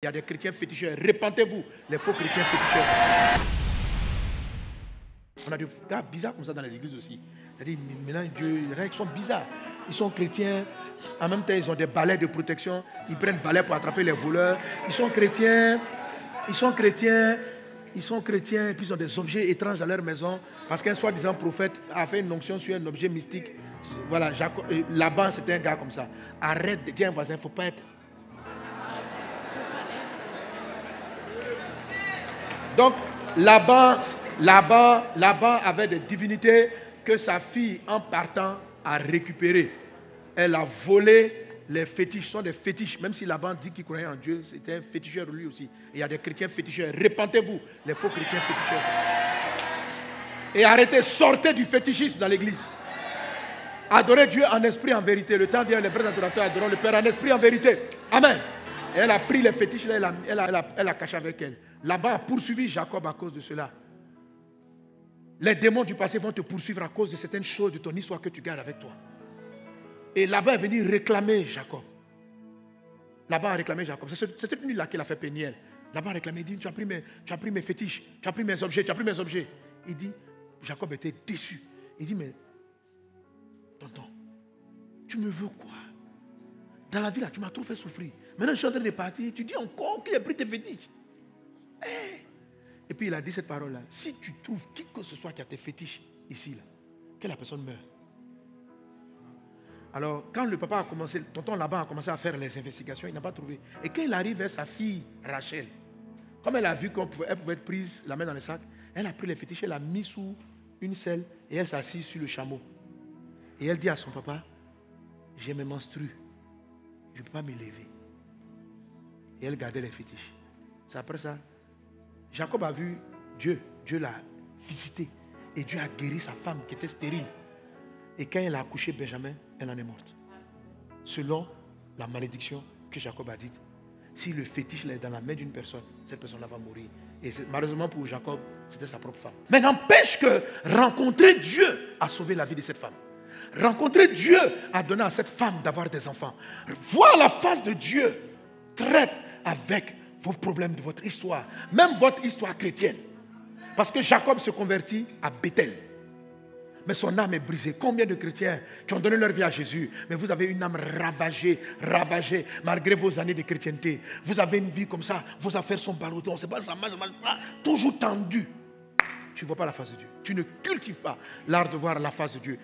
Il y a des chrétiens féticheurs. Répentez-vous, les faux chrétiens féticheurs. On a des gars bizarres comme ça dans les églises aussi. C'est-à-dire, maintenant, Dieu, il y en a qui sont bizarres. Ils sont chrétiens, en même temps, ils ont des balais de protection. Ils prennent balais pour attraper les voleurs. Ils sont chrétiens, et puis ils ont des objets étranges dans leur maison. Parce qu'un soi-disant prophète a fait une onction sur un objet mystique. Voilà, Laban, c'était un gars comme ça. Arrête de dire à un voisin, il ne faut pas être. Donc, Laban avait des divinités que sa fille, en partant, a récupérées. Elle a volé les fétiches. Ce sont des fétiches. Même si Laban dit qu'il croyait en Dieu, c'était un féticheur lui aussi. Et il y a des chrétiens féticheurs. Répentez-vous, les faux chrétiens féticheurs. Et arrêtez, sortez du fétichisme dans l'église. Adorez Dieu en esprit, en vérité. Le temps vient, les vrais adorateurs adoreront le Père en esprit, en vérité. Amen. Et elle a pris les fétiches, elle a caché avec elle. Laban a poursuivi Jacob à cause de cela. Les démons du passé vont te poursuivre à cause de certaines choses de ton histoire que tu gardes avec toi. Et Laban est venu réclamer Jacob. Laban a réclamé Jacob. C'est cette nuit-là qu'il a fait Péniel. Laban a réclamé, il dit, tu as pris mes fétiches, tu as pris mes objets. Il dit, Jacob était déçu. Il dit, mais, tonton, tu me veux quoi? Dans la vie là, tu m'as trop fait souffrir. Maintenant, je suis en train de partir, tu dis encore qu'il a pris tes fétiches. Et puis il a dit cette parole-là. Si tu trouves qui que ce soit qui a tes fétiches ici, là, que la personne meure. Alors, quand le papa a commencé, tonton Laban a commencé à faire les investigations, il n'a pas trouvé. Et quand il arrive vers sa fille Rachel, comme elle a vu qu'elle pouvait être prise, la main dans le sac, elle a pris les fétiches, elle l'a mis sous une selle et elle s'est assise sur le chameau. Et elle dit à son papa, j'ai mes menstrues, je ne peux pas me lever. Et elle gardait les fétiches. C'est après ça, Jacob a vu Dieu. Dieu l'a visité. Et Dieu a guéri sa femme qui était stérile. Et quand elle a accouché Benjamin, elle en est morte. Selon la malédiction que Jacob a dite. Si le fétiche est dans la main d'une personne, cette personne-là va mourir. Et malheureusement pour Jacob, c'était sa propre femme. Mais n'empêche que rencontrer Dieu a sauvé la vie de cette femme. Rencontrer Dieu a donné à cette femme d'avoir des enfants. Voir la face de Dieu traite avec vos problèmes de votre histoire, même votre histoire chrétienne. Parce que Jacob se convertit à Bethel. Mais son âme est brisée. Combien de chrétiens qui ont donné leur vie à Jésus, mais vous avez une âme ravagée, malgré vos années de chrétienté. Vous avez une vie comme ça, vos affaires sont ballottées, on ne sait pas, ça marche, toujours tendu. Tu ne vois pas la face de Dieu. Tu ne cultives pas l'art de voir la face de Dieu.